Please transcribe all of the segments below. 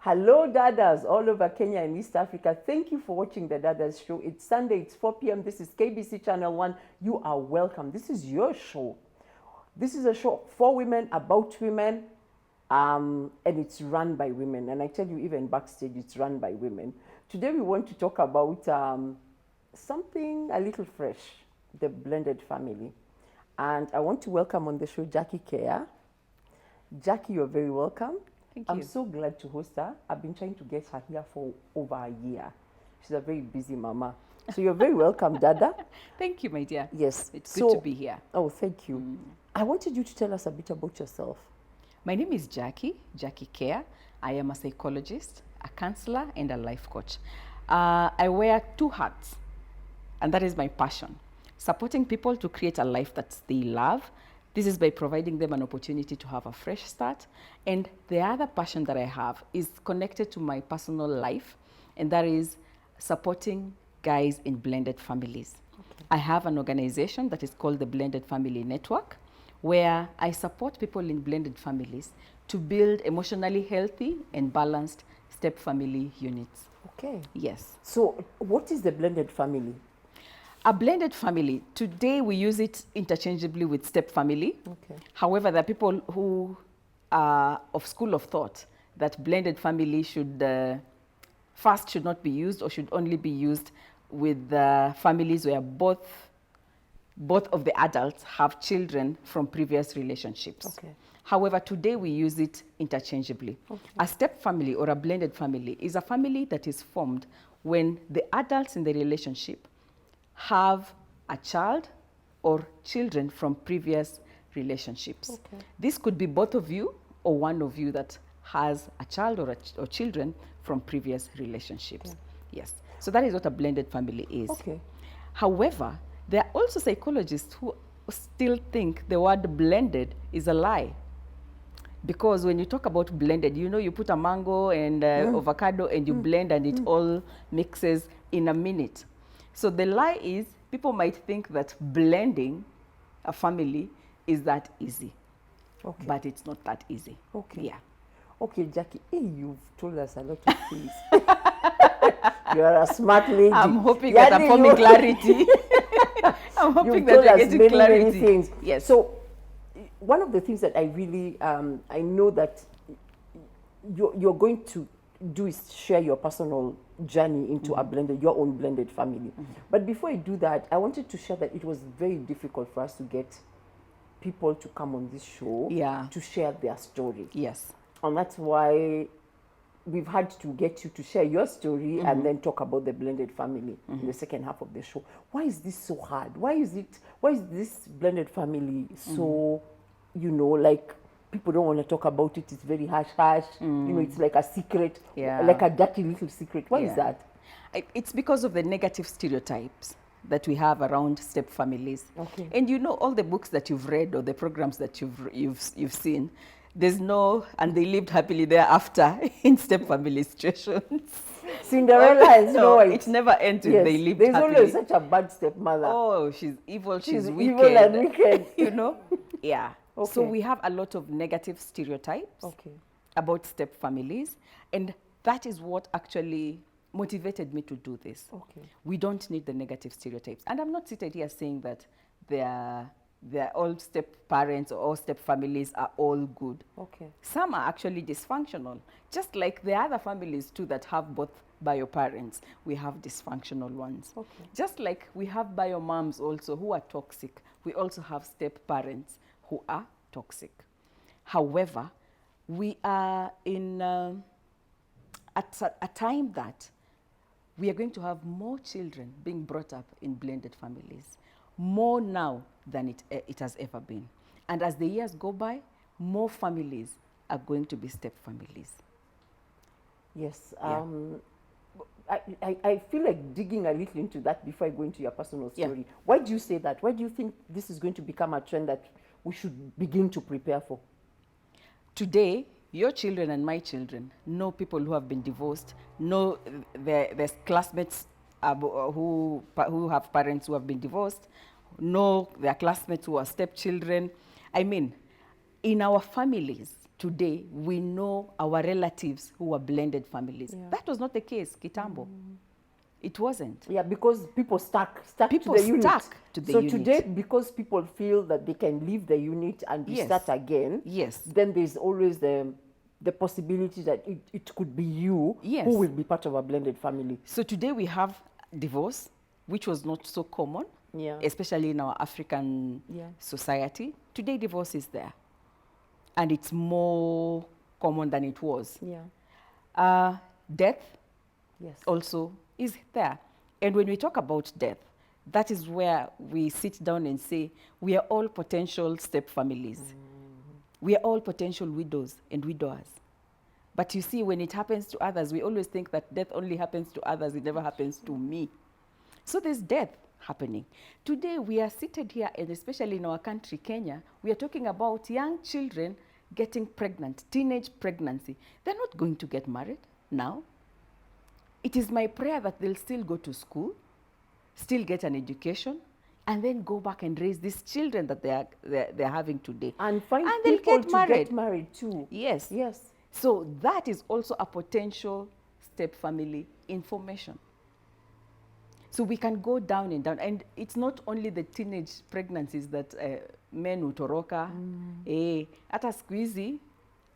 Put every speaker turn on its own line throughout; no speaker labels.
Hello, Dadas all over Kenya and East Africa. Thank you for watching the Dadas show. It's Sunday, it's 4 p.m. This is KBC Channel 1. You are welcome. This is your show. This is a show for women, about women, and it's run by women. And I tell you, even backstage, it's run by women. Today, we want to talk about something a little fresh, the blended family. And I want to welcome on the show Jackie Keya. Jackie, you're very welcome.
Thank you.
I'm so glad to host her. I've been trying to get her here for over a year. She's a very busy mama. So you're very welcome, Dada.
Thank you, my dear.
Yes.
It's good to be here.
Oh, thank you. I wanted you to tell us a bit about yourself.
My name is Jackie Keya. I am a psychologist, a counselor, and a life coach. I wear two hats, and that is my passion. Supporting people to create a life that they love. This is by providing them an opportunity to have a fresh start. And the other passion that I have is connected to my personal life, and that is supporting guys in blended families. Okay. I have an organization that is called the Blended Family Network, where I support people in blended families to build emotionally healthy and balanced step family units.
Okay.
Yes.
So what is the blended family?
A blended family, today we use it interchangeably with step family.
Okay.
However, there are people who are of school of thought that blended family should not be used, or should only be used with families where both of the adults have children from previous relationships.
Okay.
However, today we use it interchangeably. Okay. A step family or a blended family is a family that is formed when the adults in the relationship have a child or children from previous relationships. Okay. This could be both of you or one of you that has a child or children from previous relationships. Okay. Yes. So that is what a blended family is. Okay. However, there are also psychologists who still think the word blended is a lie. Because when you talk about blended, you put a mango and avocado and you blend and it all mixes in a minute. So the lie is, people might think that blending a family is that easy. Okay. But it's not that easy.
Okay.
Yeah.
Okay, Jackie, you've told us a lot of things. You are a smart lady.
I'm hoping that I'm forming clarity. I'm hoping that you're getting clarity.
Many things.
Yes.
So one of the things that I really, I know that you're going to do is share your personal journey into your own blended family. But before I do that, I wanted to share that it was very difficult for us to get people to come on this show to share their story.
Yes.
And that's why we've had to get you to share your story and then talk about the blended family in the second half of the show. Why is this so hard? Why is this blended family so, like, people don't want to talk about it? It's very hush-hush. It's like a secret, like a dirty little secret. Why is that?
It's because of the negative stereotypes that we have around step families. Okay. And all the books that you've read or the programs that you've seen, there's no, and they lived happily thereafter in step family situations.
Cinderella is
no, it never ends with they lived happily.
There's always such a bad stepmother.
Oh, she's evil, she's wicked.
Evil and wicked.
Yeah. Okay. So we have a lot of negative stereotypes about step families, and that is what actually motivated me to do this. Okay. We don't need the negative stereotypes. And I'm not seated here saying that they're all step parents or all step families are all good. Okay. Some are actually dysfunctional. Just like the other families too that have both bio parents, we have dysfunctional ones. Okay. Just like we have bio moms also who are toxic, we also have step parents who are toxic. However, we are in at a time that we are going to have more children being brought up in blended families, more now than it has ever been. And as the years go by, more families are going to be step families.
Yes. I feel like digging a little into that before I go into your personal story. Yeah. Why do you say that? Why do you think this is going to become a trend that we should begin to prepare for?
Today, your children and my children know people who have been divorced, know their classmates who have parents who have been divorced, know their classmates who are stepchildren. I mean, in our families today we know our relatives who were blended families. Yeah. That was not the case, Kitambo. It wasn't.
Yeah, because people stuck to the unit.
So unit.
Today, because people feel that they can leave the unit and restart again, then there's always the possibility that it could be you who will be part of a blended family.
So today we have divorce, which was not so common, especially in our African society. Today divorce is there. And it's more common than it was. Death also is there. And when we talk about death, that is where we sit down and say, we are all potential step families. We are all potential widows and widowers. But you see, when it happens to others, we always think that death only happens to others, it never happens to me. So there's death happening. Today we are seated here, and especially in our country, Kenya, we are talking about young children getting pregnant, teenage pregnancy. They're not going to get married now. It is my prayer that they'll still go to school, still get an education, and then go back and raise these children that they're having today.
And find people to get married too.
Yes. So that is also a potential step family information. So we can go down and down. And it's not only the teenage pregnancies that men utoroka. Ata siku hizi,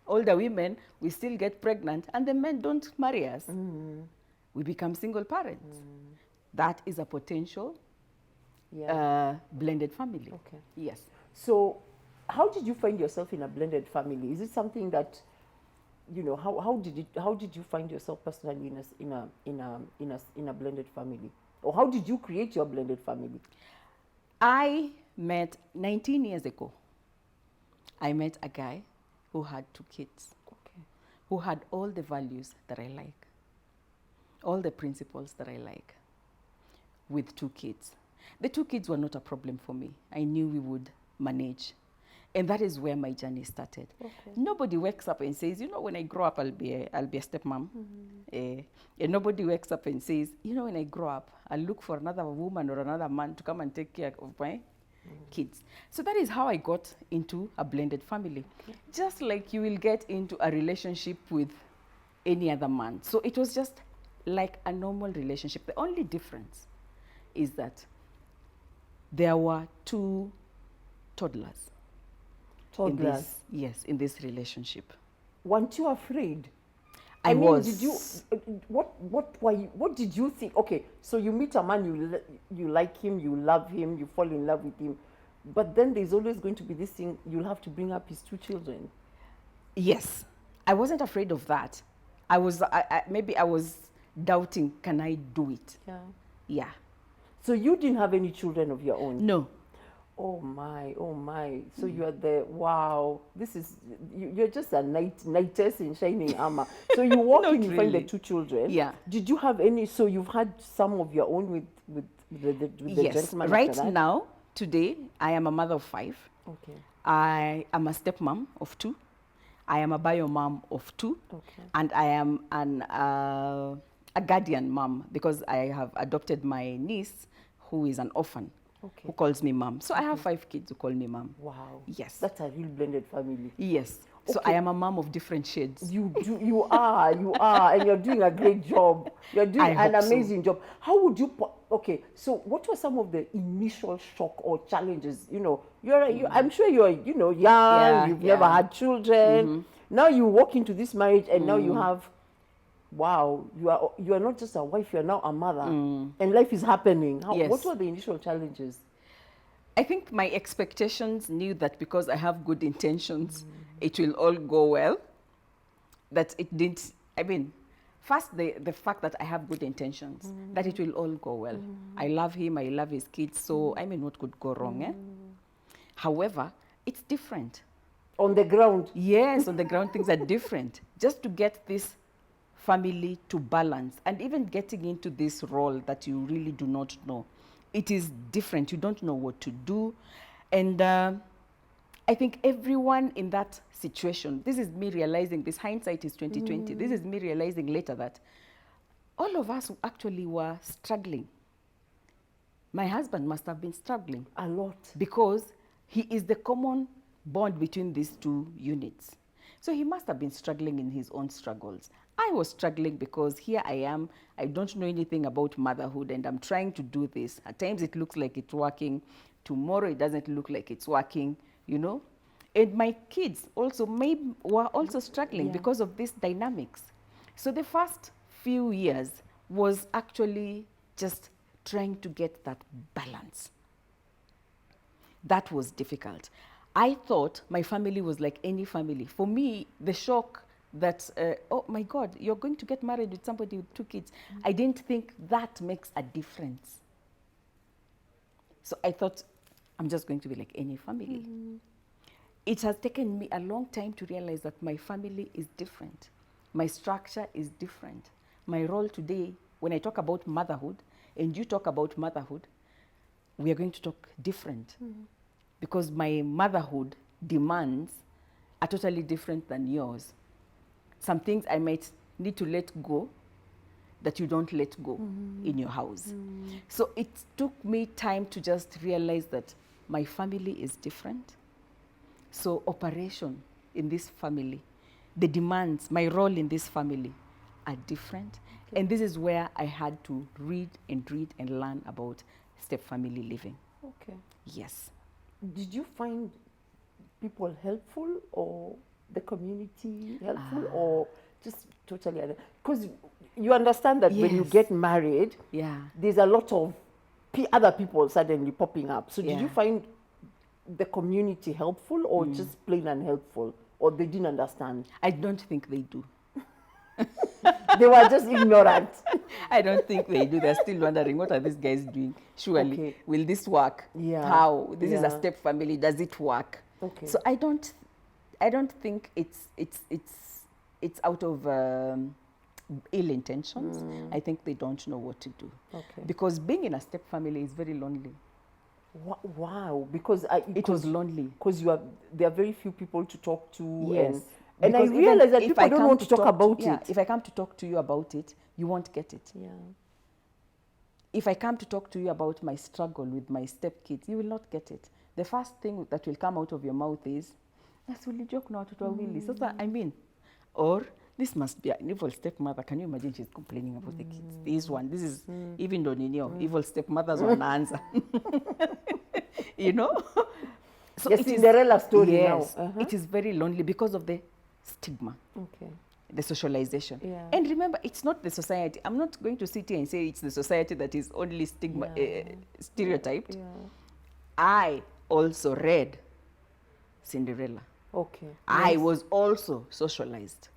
older women, we still get pregnant and the men don't marry us. We become single parents. That is a potential blended family.
Okay.
Yes.
So how did you find yourself in a blended family? Is it something that, you know, how did you find yourself personally in a blended family? Or how did you create your blended family?
I met 19 years ago. I met a guy who had 2 kids, who had all the values that I like, all the principles that I like, with 2 kids. The 2 kids were not a problem for me. I knew we would manage. And that is where my journey started. Nobody wakes up and says, you know, when I grow up, I'll be a stepmom. And nobody wakes up and says, you know, when I grow up, I'll look for another woman or another man to come and take care of my kids. So that is how I got into a blended family. Just like you will get into a relationship with any other man. So it was just like a normal relationship. The only difference is that there were 2 toddlers. In this relationship.
Weren't you afraid?
I was.
Did you? What did you think? Okay, so you meet a man, you like him, you love him, you fall in love with him, but then there's always going to be this thing. You'll have to bring up his 2 children.
Yes, I wasn't afraid of that. I was maybe I was doubting. Can I do it? Yeah.
So you didn't have any children of your own?
No.
Oh my. So you are wow. This is, you're just a knightess in shining armor. So you walk in, you find the 2 children.
Yeah.
Did you have any, so you've had some of your own with the gentleman?
Right now, today, I am a mother of 5.
Okay.
I am a stepmom of 2. I am a bio mom of 2.
Okay.
And I am a guardian mom because I have adopted my niece who is an orphan. Who calls me mom. So I have 5 kids who call me mom.
Wow.
Yes.
That's a real blended family.
Yes. So I am a mom of different shades.
You are, and you're doing a great job. You're doing an amazing job. How would you, so what were some of the initial shock or challenges? You know, I'm sure you're, young, you've never had children. Now you walk into this marriage and now you have, wow, you are not just a wife, you are now a mother, and life is happening. What were the initial challenges?
I think my expectations knew that because I have good intentions, it will all go well. That it didn't, first the fact that I have good intentions, that it will all go well. I love him, I love his kids, so what could go wrong? However, it's different.
On the ground?
Yes, on the ground things are different. Just to get this family to balance, and even getting into this role that you really do not know, it is different. You don't know what to do. And I think everyone in that situation, this is me realizing, this hindsight is 2020, this is me realizing later that all of us actually were struggling. My husband must have been struggling
a lot
because he is the common bond between these 2 units. So he must have been struggling in his own struggles. I was struggling because here I am, I don't know anything about motherhood, and I'm trying to do this. At times it looks like it's working. Tomorrow it doesn't look like it's working, you know. And my kids also were also struggling because of these dynamics. So the first few years was actually just trying to get that balance. That was difficult. I thought my family was like any family. For me, the shock that, oh my God, you're going to get married with somebody with 2 kids. I didn't think that makes a difference. So I thought, I'm just going to be like any family. It has taken me a long time to realize that my family is different. My structure is different. My role today, when I talk about motherhood, and you talk about motherhood, we are going to talk different. Because my motherhood demands are totally different than yours. Some things I might need to let go that you don't let go in your house. So it took me time to just realize that my family is different. So operation in this family, the demands, my role in this family are different. Okay. And this is where I had to read and learn about step-family living.
Okay.
Yes.
Did you find people helpful, or the community helpful, or just totally other? Because you understand that when you get married, there's a lot of other people suddenly popping up. So did you find the community helpful, or just plain unhelpful, or they didn't understand?
I don't think they do.
They were just ignorant.
I don't think they do. They're still wondering, what are these guys doing? Surely, will this work?
Yeah.
How? This is a step family. Does it work?
Okay.
So I don't think it's out of ill intentions. I think they don't know what to do.
Okay.
Because being in a step family is very lonely.
Wow. Because
it was lonely.
Because there are very few people to talk to.
Yes.
And I realize that people don't want to talk about it.
If I come to talk to you about it, you won't get it.
Yeah.
If I come to talk to you about my struggle with my stepkids, you will not get it. The first thing that will come out of your mouth is, I mean, or this must be an evil stepmother. Can you imagine she's complaining about the kids? This is even though evil stepmothers on answer. You know?
So it's Cinderella story now.
It is very lonely because of the stigma.
Okay.
The socialization.
Yeah.
And remember, it's not the society. I'm not going to sit here and say it's the society that is only stereotyped.
Yeah.
I also read Cinderella.
Okay.
I was also socialized.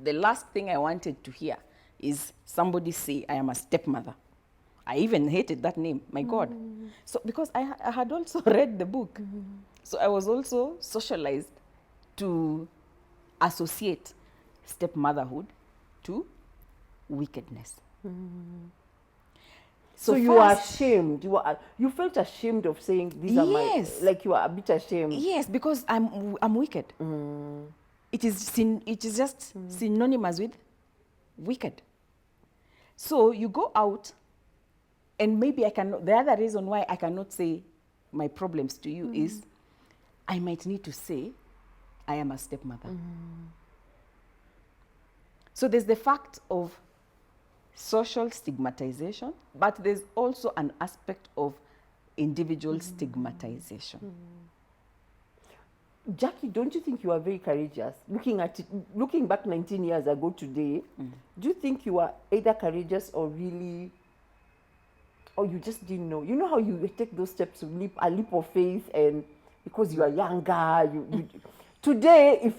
The last thing I wanted to hear is somebody say I am a stepmother. I even hated that name, my God. So because I had also read the book. So I was also socialized to associate stepmotherhood to wickedness.
So you were ashamed. You felt ashamed of saying these are my, like you were a bit ashamed.
Yes, because I'm wicked. It is just synonymous with wicked. So you go out, and maybe the other reason why I cannot say my problems to you is I might need to say I am a stepmother. So there's the fact of social stigmatization, but there's also an aspect of individual stigmatization.
Jackie, don't you think you are very courageous? Looking back 19 years ago today, do you think you are either courageous or really, or you just didn't know? You know how you take those steps to a leap of faith, and because you are younger, today,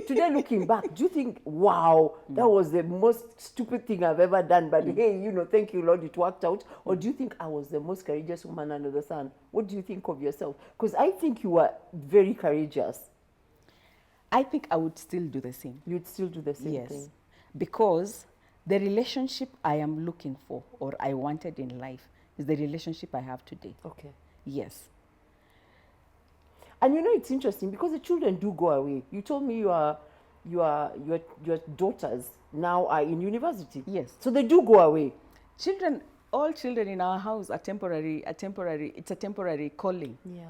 today looking back, do you think, wow, that was the most stupid thing I've ever done, but hey, thank you, Lord, it worked out? Or do you think I was the most courageous woman under the sun? What do you think of yourself? Because I think you are very courageous.
I think I would still do the same.
You'd still do the same thing?
Yes, because the relationship I am looking for, or I wanted in life, is the relationship I have today.
Okay.
Yes.
And it's interesting because the children do go away. You told me your daughters now are in university.
Yes.
So they do go away.
All children in our house are temporary. It's a temporary calling.
Yeah.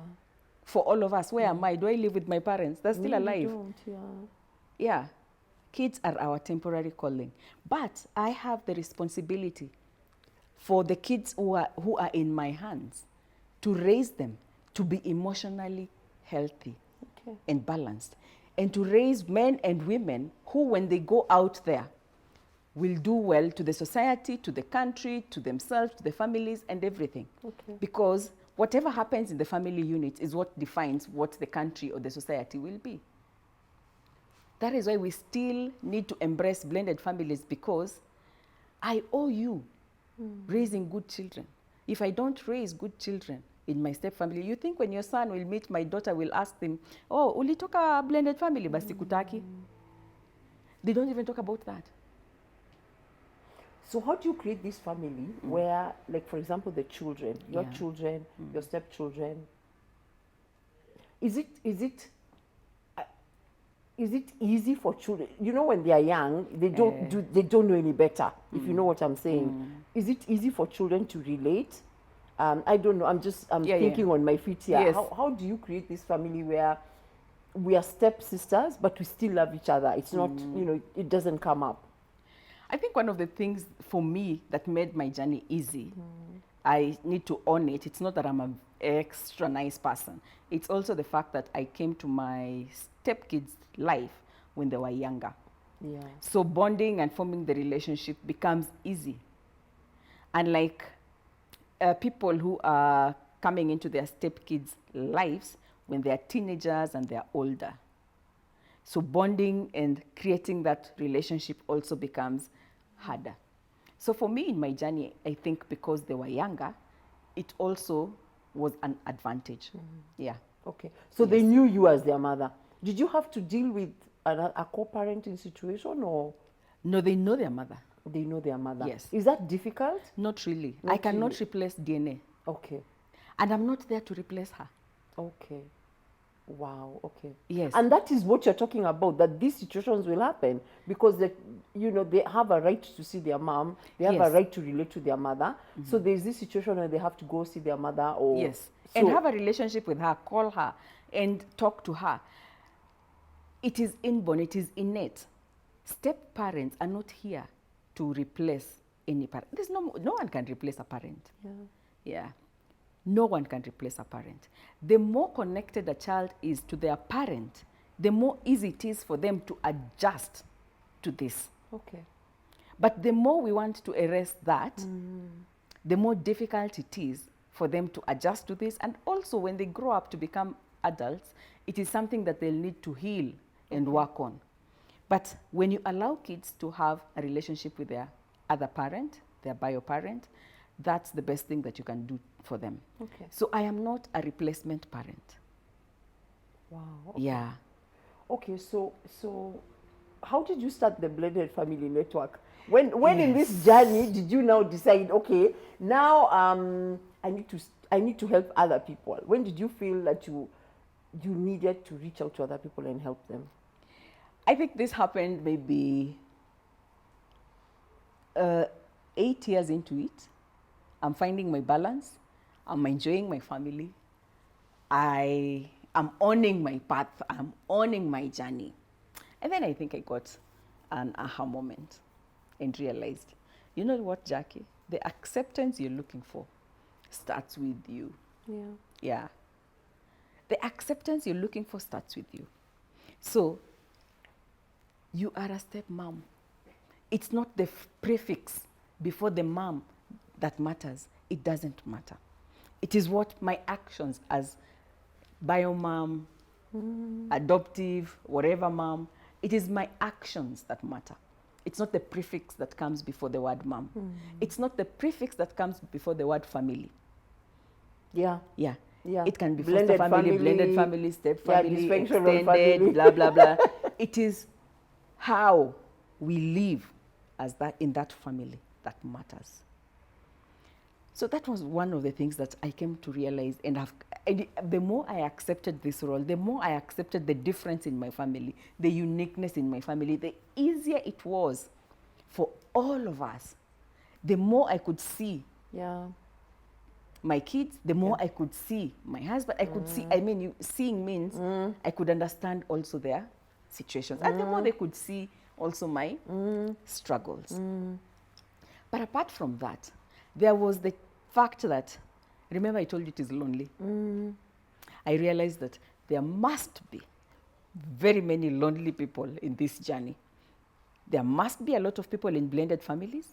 for all of us. Where am I? Do I live with my parents? They're still alive.
Don't,
Yeah. Kids are our temporary calling. But I have the responsibility for the kids who are in my hands to raise them to be emotionally healthy and balanced, and to raise men and women who, when they go out there, will do well to the society, to the country, to themselves, to the families, and everything. Because whatever happens in the family unit is what defines what the country or the society will be. That is why we still need to embrace blended families, because I owe you raising good children. If I don't raise good children in my step family, you think when your son will meet my daughter, will ask them, oh, ulitoka blended family, basi kutaki? They don't even talk about that.
So how do you create this family where, like, for example, the children, your children, your stepchildren, is it easy for children? You know, when they are young, they don't know any better, if you know what I'm saying. Is it easy for children to relate? I don't know. I'm thinking on my feet here.
Yes.
How do you create this family where we are stepsisters, but we still love each other? It's not, you know, it doesn't come up.
I think one of the things for me that made my journey easy, I need to own it. It's not that I'm an extra nice person. It's also the fact that I came to my stepkids' life when they were younger.
Yeah.
So bonding and forming the relationship becomes easy. Unlike people who are coming into their stepkids' lives when they are teenagers and they are older. So bonding and creating that relationship also becomes harder. So for me in my journey, I think because they were younger, it also was an advantage. Yeah.
Okay. So they knew you as their mother. Did you have to deal with a co-parenting situation, or?
No, they know their mother.
They know their mother.
Yes.
Is that difficult?
Not really. I cannot replace DNA.
Okay.
And I'm not there to replace her.
Okay. Wow. Okay.
Yes.
And that is what you're talking about, that these situations will happen because they have a right to see their mom. They have a right to relate to their mother. So there's this situation where they have to go see their mother, or
and have a relationship with her, call her and talk to her. It is inborn, it is innate. Step parents are not here to replace any parent. There's no one can replace a parent. Yeah. No one can replace a parent. The more connected a child is to their parent, the more easy it is for them to adjust to this.
Okay.
But the more we want to erase that, the more difficult it is for them to adjust to this. And also when they grow up to become adults, it is something that they'll need to heal and work on. But when you allow kids to have a relationship with their other parent, their bio parent, that's the best thing that you can do for them.
Okay.
So I am not a replacement parent.
Wow. Okay.
Yeah.
Okay, so how did you start the Blended Family Network? When in this journey did you now decide, okay, now I need to help other people? When did you feel that you needed to reach out to other people and help them?
I think this happened maybe 8 years into it. I'm finding my balance. I'm enjoying my family. I am owning my path. I'm owning my journey. And then I think I got an aha moment and realized, you know what, Jackie? The acceptance you're looking for starts with you.
Yeah.
Yeah. The acceptance you're looking for starts with you. So you are a stepmom. It's not the prefix before the mom that matters. It doesn't matter. It is what my actions as bio mom, adoptive, whatever mom, it is my actions that matter. It's not the prefix that comes before the word mom. It's not the prefix that comes before the word family.
Yeah.
Yeah.
Yeah.
It can be
Blended
foster family, blended family, step family, extended, blah, blah, blah. It is how we live as that in that family that matters. So that was one of the things that I came to realize, and the more I accepted this role, the more I accepted the difference in my family, the uniqueness in my family, the easier it was for all of us. The more I could see my kids, the more I could see my husband. I could see, seeing means I could understand also their situations. And the more they could see also my struggles. But apart from that, there was the fact that, remember I told you it is lonely. I realized that there must be very many lonely people in this journey. There must be a lot of people in blended families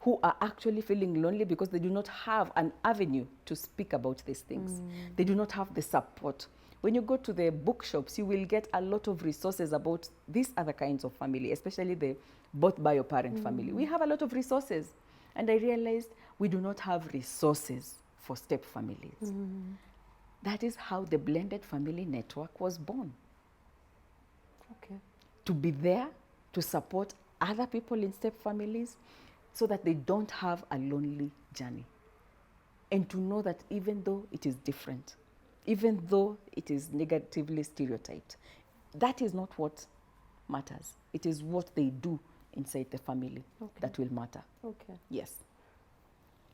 who are actually feeling lonely because they do not have an avenue to speak about these things. They do not have the support. When you go to the bookshops, you will get a lot of resources about these other kinds of family, especially the both bio-parent family. We have a lot of resources. And I realized we do not have resources for step families. That is how the Blended Family Network was born.
Okay.
To be there to support other people in step families so that they don't have a lonely journey. And to know that even though it is different, even though it is negatively stereotyped, that is not what matters. It is what they do inside the family that will matter.
Okay.
Yes.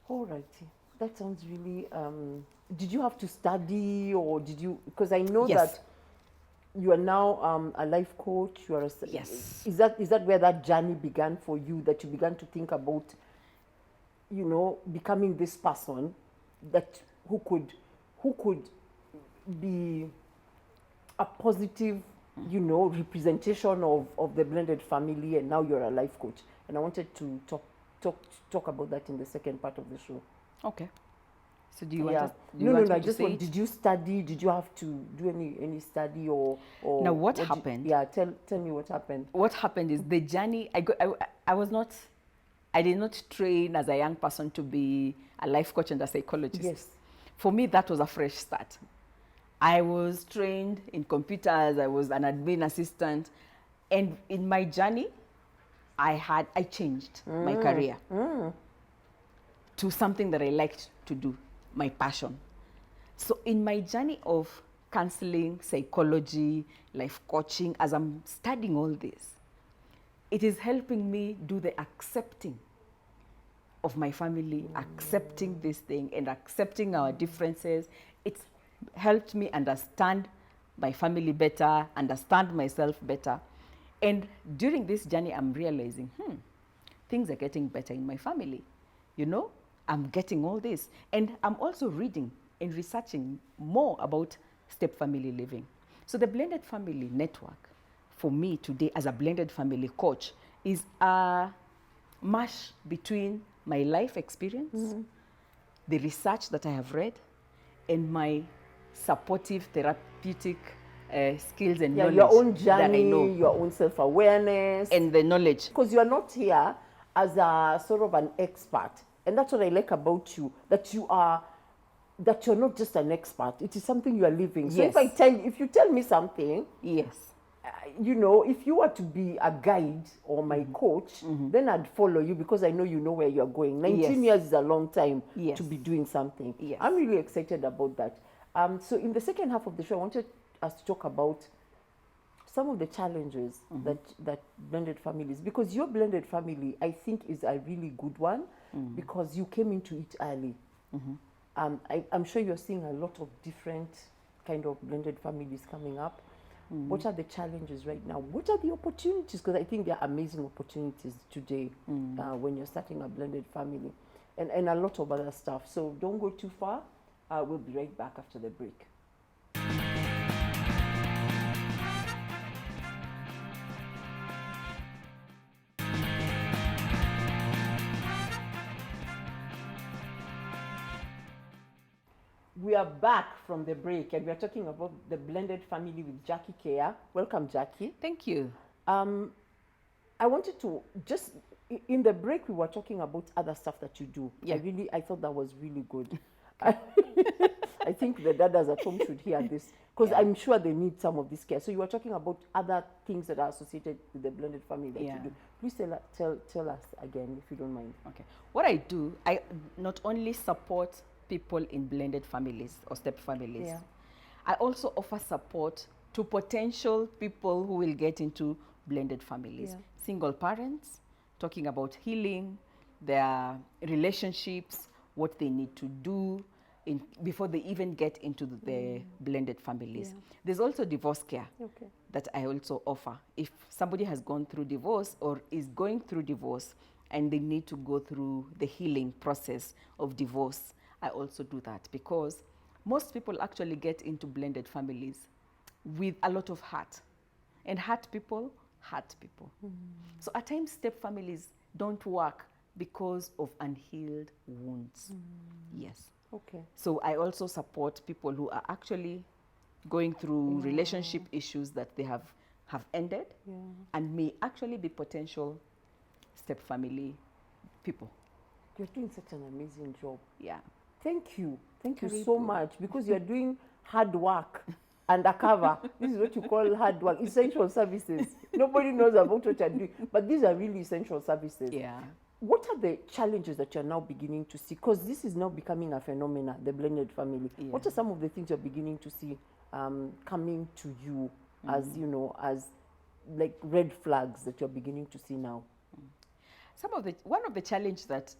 All righty. That sounds really, did you have to study or did you, because I know that you are now a life coach. You are a,
yes.
Is that where that journey began for you, that you began to think about, you know, becoming this person that who could be a positive, you know, representation of the blended family, and now you're a life coach. And I wanted to talk about that in the second part of the show.
Okay. So do you want
No, I just want, did you study? Did you have to do any study or
now what happened?
Tell me what happened.
What happened is the journey, I did not train as a young person to be a life coach and a psychologist.
Yes.
For me, that was a fresh start. I was trained in computers, I was an admin assistant, and in my journey, I changed my career to something that I liked to do, my passion. So in my journey of counseling, psychology, life coaching, as I'm studying all this, it is helping me do the accepting of my family, accepting this thing and accepting our differences. It's helped me understand my family better, understand myself better. And during this journey, I'm realizing, things are getting better in my family. You know, I'm getting all this. And I'm also reading and researching more about step family living. So the Blended Family Network, for me today as a blended family coach, is a mash between my life experience, the research that I have read, and my supportive therapeutic skills and knowledge
your own journey,
that I know.
Your own self-awareness.
And the knowledge.
Because you are not here as a sort of an expert. And that's what I like about you, that you're not just an expert. It is something you are living. So if you tell me something, you know, if you were to be a guide or my coach, then I'd follow you because I know you know where you're going. 19 years is a long time to be doing something. I'm really excited about that. So in the second half of the show, I wanted us to talk about some of the challenges that blended families, because your blended family, I think, is a really good one because you came into it early. I'm sure you're seeing a lot of different kind of blended families coming up. What are the challenges right now? What are the opportunities? Because I think there are amazing opportunities today when you're starting a blended family, and a lot of other stuff. So don't go too far. We'll be right back after the break. We are back from the break, and we are talking about the blended family with Jackie Keya. Welcome, Jackie.
Thank you.
I wanted to just, in the break, we were talking about other stuff that you do. I thought that was really good. I think the dadas at home should hear this, because I'm sure they need some of this care. So you were talking about other things that are associated with the blended family that you do. Please tell us again, if you don't mind.
Okay. What I do, I not only support people in blended families or step families, I also offer support to potential people who will get into blended families. Single parents, talking about healing, their relationships, what they need to do, before they even get into the blended families. There's also divorce care that I also offer. If somebody has gone through divorce or is going through divorce and they need to go through the healing process of divorce, I also do that, because most people actually get into blended families with a lot of hurt. And hurt people hurt people. So at times step families don't work because of unhealed wounds. Yes.
Okay.
So I also support people who are actually going through relationship issues that they have ended and may actually be potential step family people.
You're doing such an amazing job.
Yeah.
Thank you. Thank you so much, because you're doing hard work undercover. This is what you call hard work, essential services. Nobody knows about what you're doing, but these are really essential services.
Yeah.
What are the challenges that you're now beginning to see? Because this is now becoming a phenomenon, the blended family. Yeah. What are some of the things you're beginning to see coming to you as, you know, as like red flags that you're beginning to see now?
One of the challenges that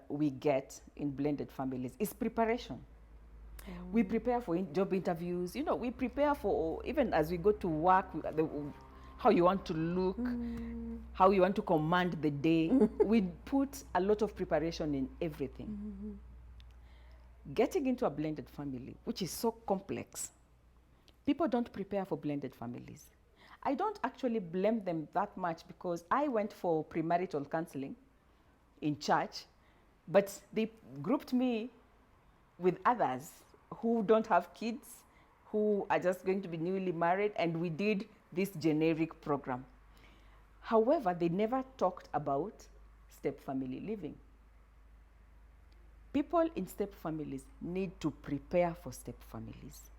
we get in blended families is preparation. We prepare for job interviews. You know, we prepare for, even as we go to work, how you want to look, how you want to command the day. We put a lot of preparation in everything. Getting into a blended family, which is so complex, people don't prepare for blended families. I don't actually blame them that much, because I went for premarital counseling in church, but they grouped me with others who don't have kids, who are just going to be newly married, and we did this generic program. However, they never talked about step family living. People in step families need to prepare for step families.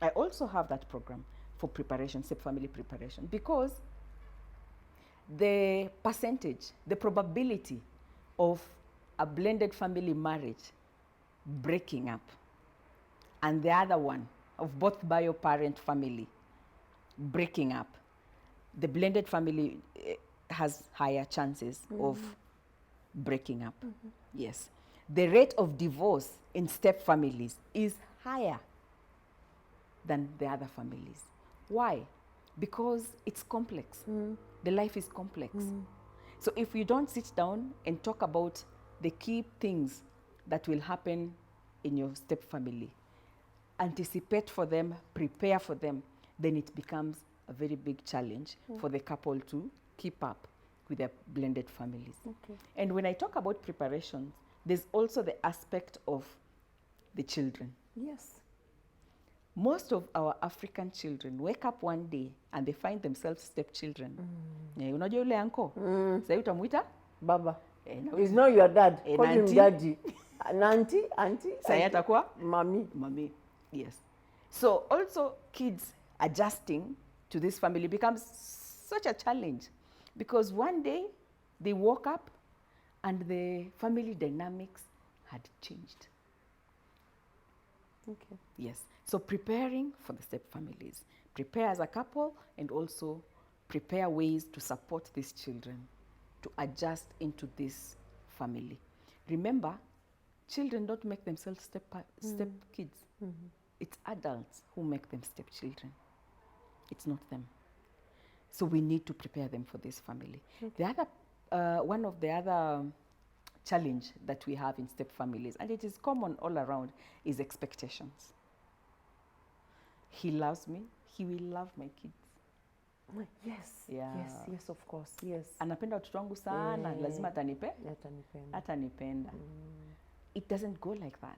I also have that program for preparation, step family preparation, because the percentage, the probability of a blended family marriage breaking up and the other one of both bio-parent family breaking up, the blended family has higher chances of breaking up. Yes. The rate of divorce in step families is higher than the other families. Why? Because it's complex. The life is complex. So if you don't sit down and talk about the key things that will happen in your step family, anticipate for them, prepare for them, then it becomes a very big challenge for the couple to keep up with their blended families. Okay. And when I talk about preparations, there's also the aspect of the children.
Yes.
Most of our African children wake up one day and they find themselves stepchildren. Unajua yule uncle? Sasa utamuita
baba. He's not your dad. Call him daddy. Auntie.
Sasa atakuwa
mommy.
Yes. So also kids adjusting to this family becomes such a challenge, because one day they woke up and the family dynamics had changed.
Okay.
Yes. So preparing for the step families, prepare as a couple, and also prepare ways to support these children to adjust into this family. Remember, children don't make themselves step kids. It's adults who make them stepchildren. It's not them. So we need to prepare them for this family. Okay. The other, one of the other challenge that we have in step families, and it is common all around, is expectations. He loves me, he will love my kids.
Yes,
yeah.
Yes, of course, yes.
Anapenda watoto wangu sana, lazima atanipenda. It doesn't go like that.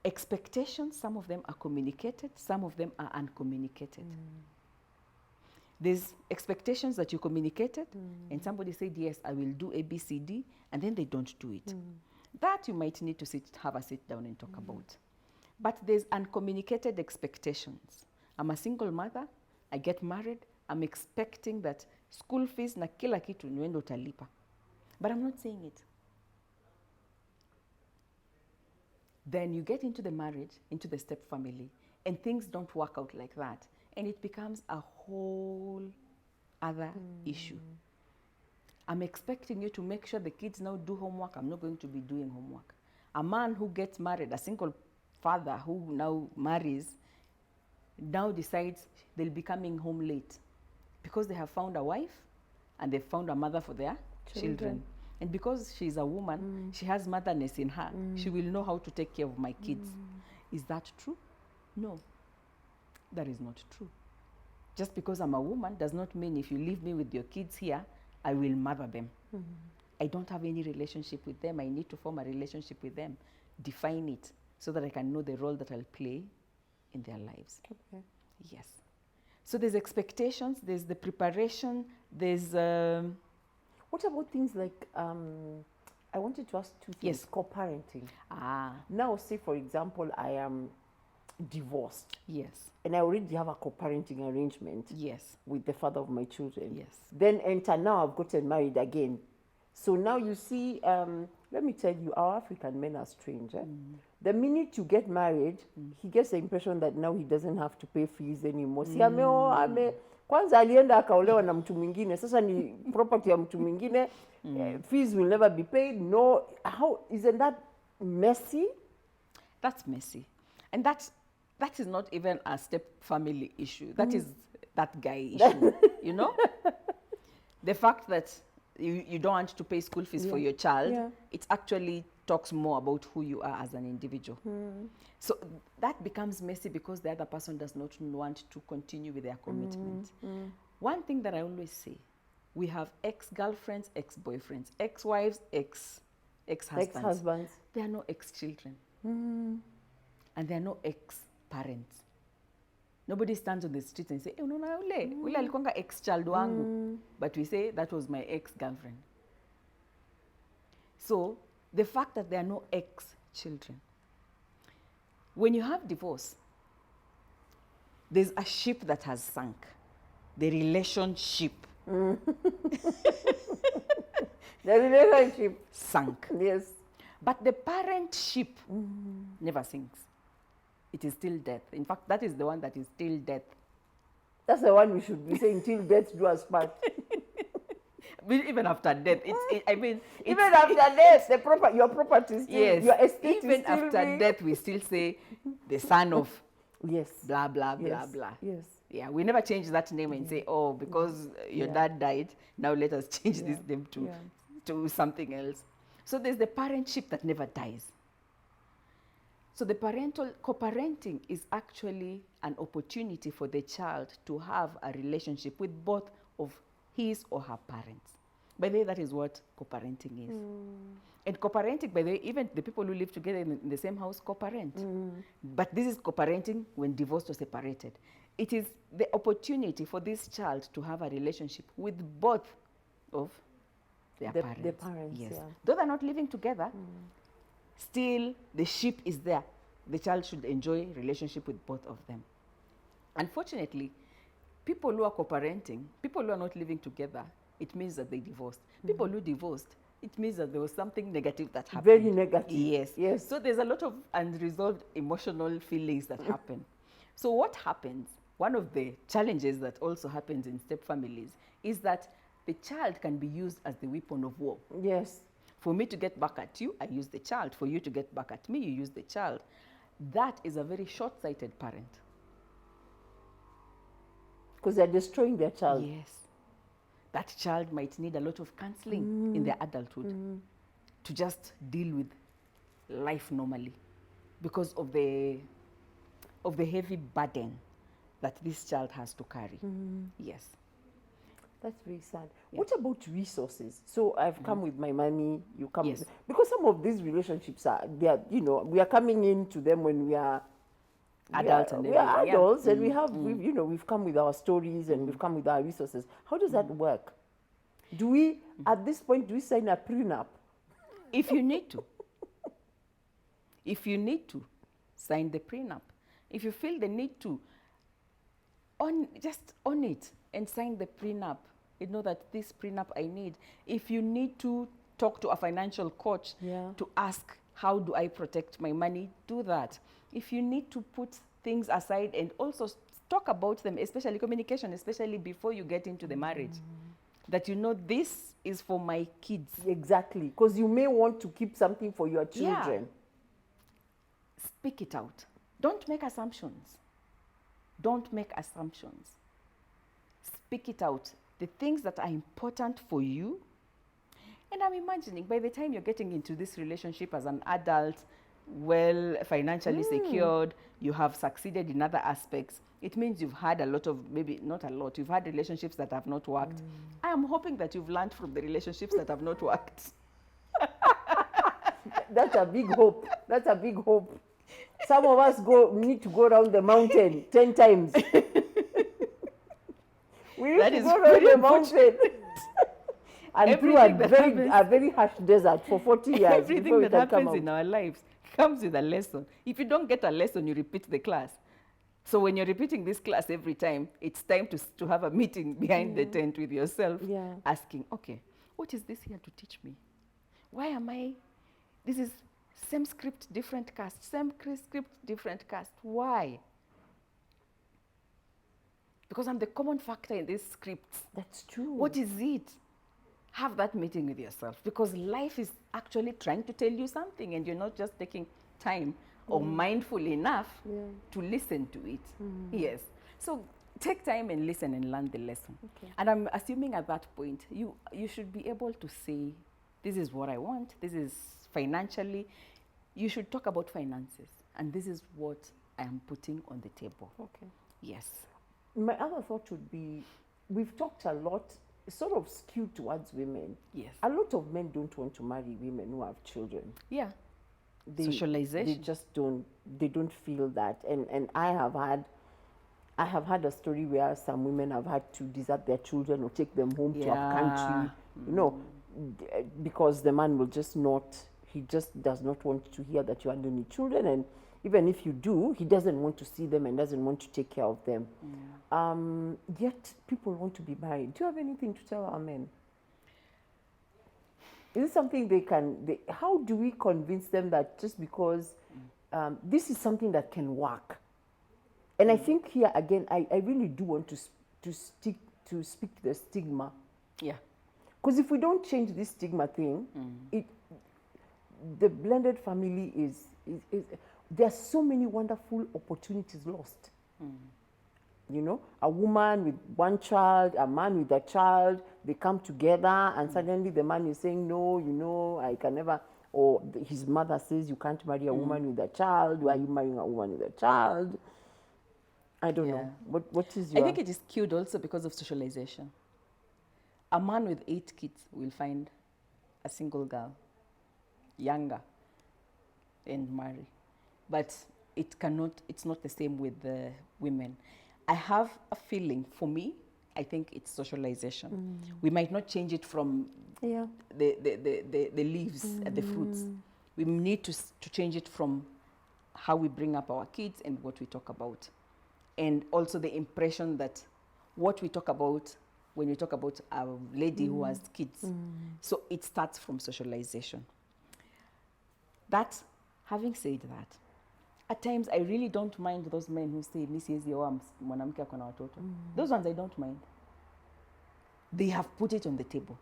Expectations, some of them are communicated, some of them are uncommunicated. There's expectations that you communicated, and somebody said, yes, I will do A, B, C, D, and then they don't do it. That you might need to have a sit down and talk about. But there's uncommunicated expectations. I'm a single mother, I get married, I'm expecting that school fees na kila kitu niwendo utalipa. But I'm not saying it. Then you get into the marriage, into the step family, and things don't work out like that. And it becomes a whole other issue. I'm expecting you to make sure the kids now do homework. I'm not going to be doing homework. A man who gets married, a single father who now marries, now decides they'll be coming home late because they have found a wife and they've found a mother for their children. And because she's a woman, she has motherness in her. She will know how to take care of my kids. Is that true? No, that is not true. Just because I'm a woman does not mean if you leave me with your kids here, I will mother them. I don't have any relationship with them. I need to form a relationship with them. Define it so that I can know the role that I'll play in their lives.
Okay.
Yes. So there's expectations, there's the preparation, there's...
What about things like, I wanted to ask two things.
Yes.
Co-parenting.
Ah.
Now, say, for example, I am divorced.
Yes.
And I already have a co-parenting arrangement.
Yes.
With the father of my children.
Yes.
Then enter, now I've gotten married again. So now you see, let me tell you, our African men are strange. The minute you get married, he gets the impression that now he doesn't have to pay fees anymore. Si kwanza alienda akaolewa na mtu mwingine, sasa ni property ya mtu mwingine, fees will never be paid. No, how, isn't that messy?
That's messy. And that is not even a step family issue. That is that guy issue, you know? The fact that you don't want to pay school fees for your child, it actually talks more about who you are as an individual. So that becomes messy because the other person does not want to continue with their commitment. One thing that I always say, we have ex-girlfriends, ex-boyfriends, ex-wives, ex-husbands.
Ex-husbands.
There are no ex-children. And there are no ex-parents. Nobody stands on the street and say, "Eh, unaona ule alikonga ex-child wangu." But we say, that was my ex-girlfriend. So the fact that there are no ex-children. When you have divorce, there's a ship that has sunk. The relationship.
The relationship
sunk.
Yes.
But the parent ship never sinks. It is still death. In fact, that is the one that is still death.
That's the one we should be saying, till death do us part.
Even after death,
even after death, your property is still,
yes,
your estate
even
is still
after death, we still say the son of
yes,
blah blah blah blah.
Yes.
Yeah, we never change that name and say, oh, because your dad died, now let us change this name to something else. So there's the parentship that never dies. So the co-parenting is actually an opportunity for the child to have a relationship with both of his or her parents. By the way, that is what co-parenting is. And co-parenting, by the way, even the people who live together in the same house co-parent. But this is co-parenting when divorced or separated. It is the opportunity for this child to have a relationship with both of their parents.
The parents,
yes. Though they're not living together, still the ship is there. The child should enjoy relationship with both of them. Unfortunately, people who are co-parenting, people who are not living together, it means that they divorced. People who divorced, it means that there was something negative that happened.
Very negative.
Yes.
Yes.
So there's a lot of unresolved emotional feelings that happen. So what happens, one of the challenges that also happens in step families is that the child can be used as the weapon of war.
Yes.
For me to get back at you, I use the child. For you to get back at me, you use the child. That is a very short-sighted parent.
Because they're destroying their child.
Yes. That child might need a lot of counseling in their adulthood to just deal with life normally because of the heavy burden that this child has to carry. Yes.
That's very sad. Yeah. What about resources? So I've come with my money, you come with...
Yes.
Because some of these relationships are, we are coming into them when we are
adults
we are adults and we have, we've come with our stories and we've come with our resources. How does that work? Do we, at this point, do we sign a prenup?
If you need to. If you need to, sign the prenup. If you feel the need to, just own it and sign the prenup. You know that this prenup I need. If you need to talk to a financial coach to ask, how do I protect my money? Do that. If you need to put things aside and also talk about them, especially communication, especially before you get into the marriage, that this is for my kids.
Exactly, because you may want to keep something for your children.
speak it out. Don't make assumptions. Don't make assumptions. Speak it out. The things that are important for you. And I'm imagining by the time you're getting into this relationship as an adult, well, financially secured, you have succeeded in other aspects, it means you've had a lot of, maybe not a lot, you've had relationships that have not worked. I am hoping that you've learned from the relationships that have not worked.
That's a big hope. That's a big hope. Some of us need to go around the mountain 10 times. We need to go around the mountain. And through a very harsh desert for 40 years.
Everything that happens in our lives comes with a lesson. If you don't get a lesson, you repeat the class. So when you're repeating this class every time, it's time to have a meeting behind the tent with yourself, asking, okay, what is this here to teach me? Why am I, this is same script, different cast, same script, different cast. Why? Because I'm the common factor in this script.
That's true.
What is it? Have that meeting with yourself, because life is actually trying to tell you something and you're not just taking time or mindful enough to listen to it. Yes. So take time and listen and learn the lesson. Okay. And I'm assuming at that point, you should be able to say, this is what I want, this is financially, you should talk about finances, and this is what I am putting on the table.
Okay.
Yes.
My other thought would be, we've talked a lot, sort of skewed towards women.
Yes.
A lot of men don't want to marry women who have children.
Yeah. Socialization.
They just don't feel that. And I have had a story where some women have had to desert their children or take them home to a country, you know, because the man will just not, he just does not want to hear that you had any children, and even if you do, he doesn't want to see them and doesn't want to take care of them. Yet people want to be married. Do you have anything to tell our men? Is it something how do we convince them that just because this is something that can work? And I think here again, I really do want to speak to the stigma.
Yeah.
Because if we don't change this stigma thing, the blended family is there are so many wonderful opportunities lost. You know, a woman with one child, a man with a child, they come together and suddenly the man is saying, no, you know, I can never, or his mother says, you can't marry a woman with a child. Why are you marrying a woman with a child? I don't know. What is your...
I think it is skewed also because of socialization. A man with 8 kids will find a single girl, younger, and marry. But it's not the same with the women. I have a feeling, for me, I think it's socialization. We might not change it from the leaves and the fruits. We need to change it from how we bring up our kids and what we talk about. And also the impression that what we talk about when we talk about a lady who has kids. So it starts from socialization. That, having said that, at times I really don't mind those men who say, "Mi siwezi oa mwanamke ako na watoto." Those ones I don't mind. They have put it on the table.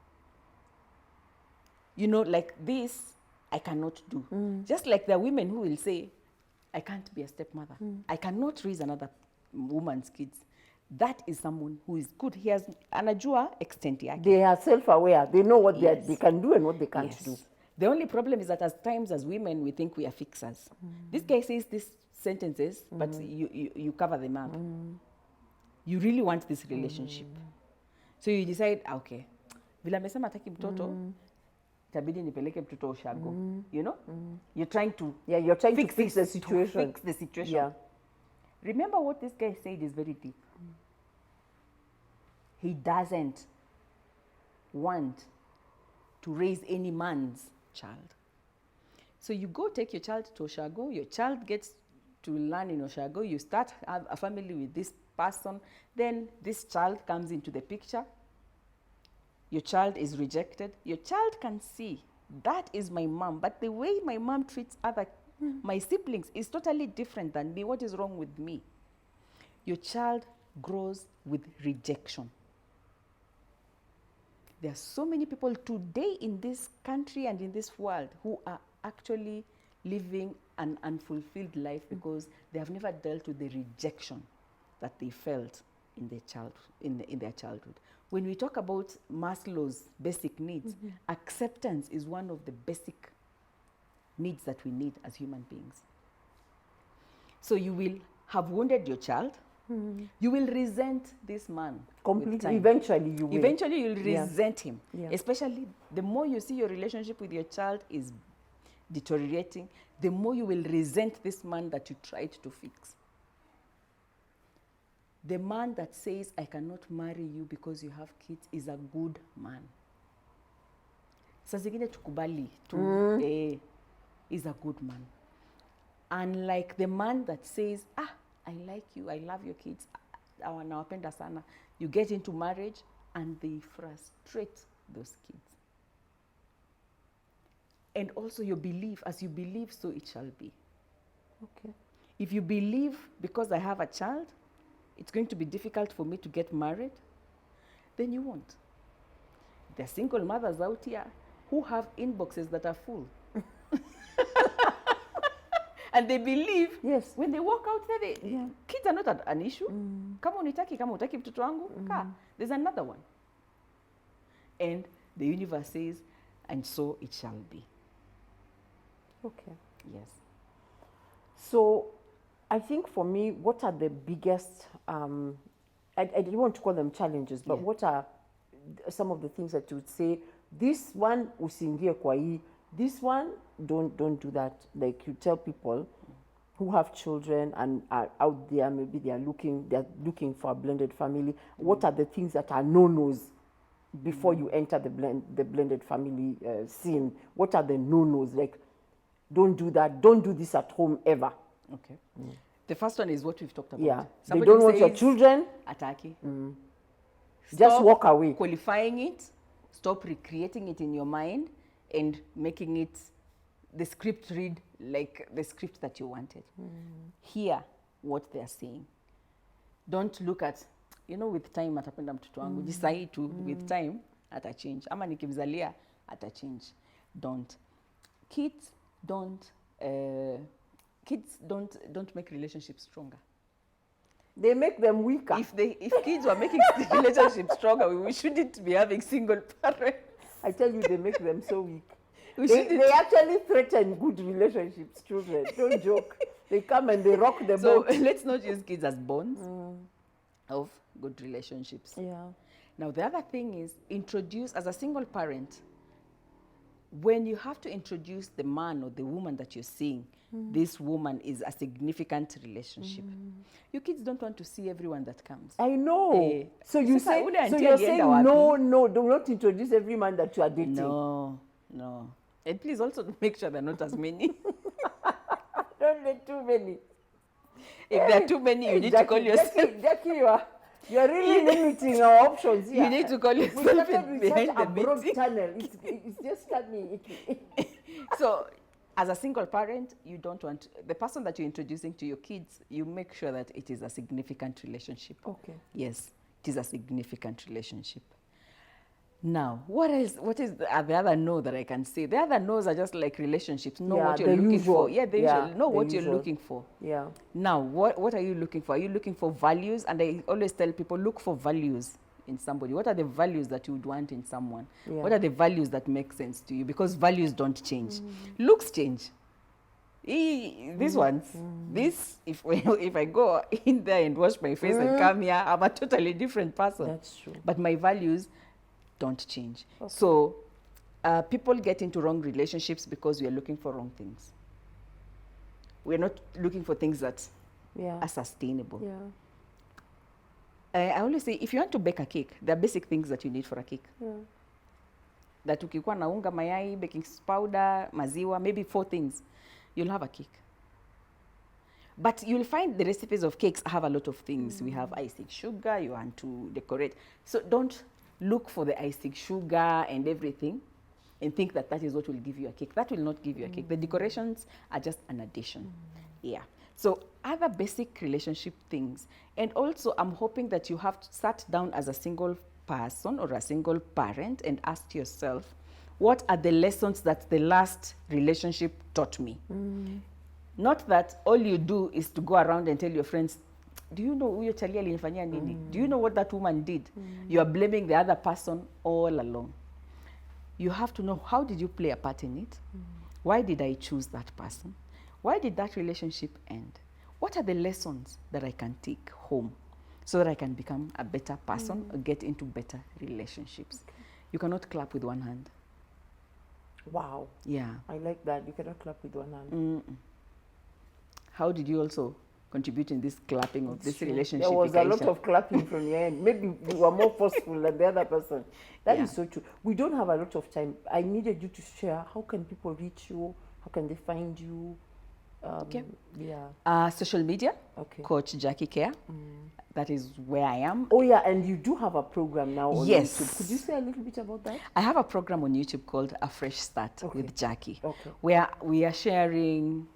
You know, like this, I cannot do. Just like there are women who will say, I can't be a stepmother. I cannot raise another woman's kids. That is someone who is good. He has anajua extent yake.
They are self-aware. They know what they can do and what they can't do.
The only problem is that at times as women, we think we are fixers. This guy says these sentences, but you cover them up. You really want this relationship. So you decide, okay, vile amesema hataki mtoto, itabidi nipeleke mtoto ushago. You know? You're trying to
fix the situation.
Fix the situation. Yeah. Remember what this guy said is very deep. He doesn't want to raise any man's child. So you go take your child to Oshago, your child gets to learn in Oshago, you start have a family with this person, then this child comes into the picture, your child is rejected, your child can see, that is my mom, but the way my mom treats my siblings is totally different than me. What is wrong with me? Your child grows with rejection. There are so many people today in this country and in this world who are actually living an unfulfilled life because they have never dealt with the rejection that they felt in their childhood. When we talk about Maslow's basic needs, acceptance is one of the basic needs that we need as human beings. So you will have wounded your child. You will resent this man completely.
Eventually you will.
Eventually you'll resent him. Especially the more you see your relationship with your child is deteriorating, the more you will resent this man that you tried to fix. The man that says, I cannot marry you because you have kids is a good man. Saa zingine tukubali tu, is a good man. Unlike the man that says, I like you, I love your kids, nawapenda sana. You get into marriage and they frustrate those kids. And also your belief, as you believe, so it shall be.
Okay.
If you believe, because I have a child, it's going to be difficult for me to get married, then you won't. There are single mothers out here who have inboxes that are full. And they believe, when they walk out there, kids are not an issue. Kama unitaki mtoto wangu, there's another one. And the universe says, and so it shall be.
Okay.
Yes.
So I think for me, what are the biggest, I don't want to call them challenges, but what are some of the things that you would say, this one usiingie kwa hii, this one don't do that. Like you tell people who have children and are out there, maybe they're looking for a blended family. What are the things that are no-nos before you enter the blended family scene? What are the no-nos? Like, don't do that. Don't do this at home ever.
Okay. The first one is what we've talked about.
Yeah.
Somebody
they don't want your children.
Ataki.
Just walk away.
Qualifying it. Stop recreating it in your mind and making it the script read like the script that you wanted. Hear what they're saying. Don't look at, with time atapenda mtoto wangu. Jisai tu, with time ata change. Ama nikimzalia ata change. Don't. Kids don't make relationships stronger.
They make them weaker.
If kids were making relationships stronger, we shouldn't be having single parents.
I tell you, they make them so weak. They actually threaten good relationships, children. Don't joke. They come and they rock the boat.
So let's not use kids as bonds of good relationships.
Yeah.
Now, the other thing is introduce, as a single parent, when you have to introduce the man or the woman that you're seeing, this woman is a significant relationship. Your kids don't want to see everyone that comes.
I know. So you're saying no, do not introduce every man that you are dating.
No. And please also make sure there are not as many.
Don't let too many.
If there are too many, you need to call yourself.
Jackie, you are really limiting our options here.
You need to call yourself behind the
broad tunnel. It's just got me icky.
So, as a single parent, you don't want the person that you're introducing to your kids, you make sure that it is a significant relationship.
Okay.
Yes, it is a significant relationship. Now, what is the other no that I can say? The other no's are just like relationships. Know what you're looking for. Yeah, the usual. Know what you're looking for.
Yeah.
Now, what are you looking for? Are you looking for values? And I always tell people, look for values in somebody. What are the values that you would want in someone? Yeah. What are the values that make sense to you? Because values don't change. Looks change. These ones, if I go in there and wash my face and come here, I'm a totally different person.
That's true.
But my values don't change. Okay. So people get into wrong relationships because we are looking for wrong things. We're not looking for things that are sustainable.
Yeah.
I always say, if you want to bake a cake, there are basic things that you need for a cake.
Yeah.
That ukikuwa na unga, mayai, baking powder, maziwa, maybe 4 things, you'll have a cake. But you'll find the recipes of cakes have a lot of things. We have icing sugar, you want to decorate. So don't look for the icing sugar and everything and think that that is what will give you a cake. That will not give you a cake. The decorations are just an addition. Yeah. So other basic relationship things. And also I'm hoping that you have sat down as a single person or a single parent and asked yourself, what are the lessons that the last relationship taught me? Not that all you do is to go around and tell your friends, do you know huyo chali alinifanyia nini? Do you know what that woman did? You are blaming the other person all along. You have to know, how did you play a part in it? Why did I choose that person? Why did that relationship end? What are the lessons that I can take home so that I can become a better person or get into better relationships? Okay. You cannot clap with one hand.
Wow.
Yeah.
I like that. You cannot clap with one hand.
How did you also contribute in this clapping of this relationship?
There was a lot of clapping from your end. Maybe you were more forceful than the other person. That is so true. We don't have a lot of time. I needed you to share. How can people reach you? How can they find you?
Okay.
Yeah.
Social media. Okay. Coach Jackie Keya. That is where I am.
Oh yeah, and you do have a program now on YouTube. Could you say a little bit about that?
I have a program on YouTube called A Fresh Start with Jackie, where we are sharing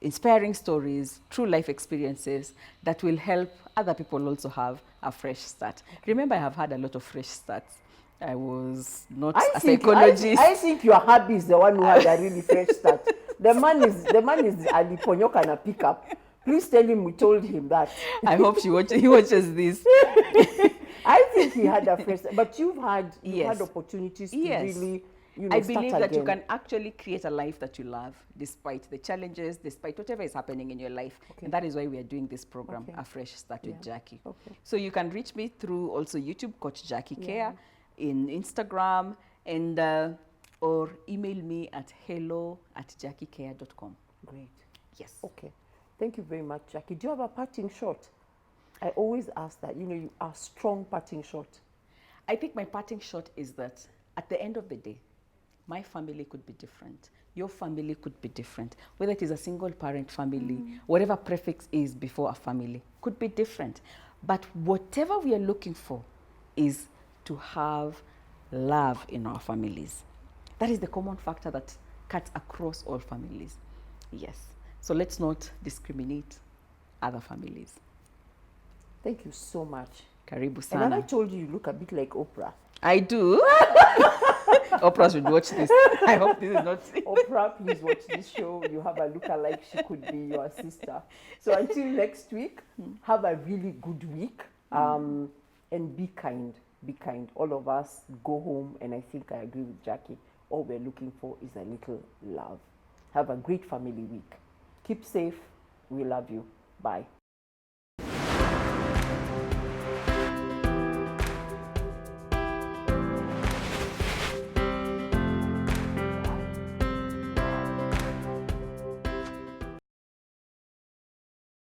inspiring stories, true life experiences that will help other people also have a fresh start. Remember, I have had a lot of fresh starts. I was not a psychologist.
I think your hubby is the one who had a really fresh start. The man is aliponyoka na pick up. Please tell him we told him that.
I hope he watches this.
I think he had a fresh start, but you've had opportunities to really,
I believe that you can actually create a life that you love despite the challenges, despite whatever is happening in your life. And that is why we are doing this program, A Fresh Start with Jackie. So you can reach me through also YouTube, Coach Jackie Keya, in Instagram, and or email me at hello@jackiekea.com.
Great.
Yes.
Okay. Thank you very much, Jackie. Do you have a parting shot? I always ask that. You know, you are strong parting shot.
I think my parting shot is that at the end of the day, my family could be different. Your family could be different. Whether it is a single parent family, whatever prefix is before a family, could be different. But whatever we are looking for is to have love in our families. That is the common factor that cuts across all families. Yes. So let's not discriminate other families.
Thank you so much.
Karibu sana.
And I told you look a bit like Oprah.
I do. Oprah should watch this. I hope this is not...
Oprah, please watch this show. You have a look-alike. She could be your sister. So until next week, have a really good week. And be kind. Be kind. All of us go home, and I think I agree with Jackie. All we're looking for is a little love. Have a great family week. Keep safe. We love you. Bye.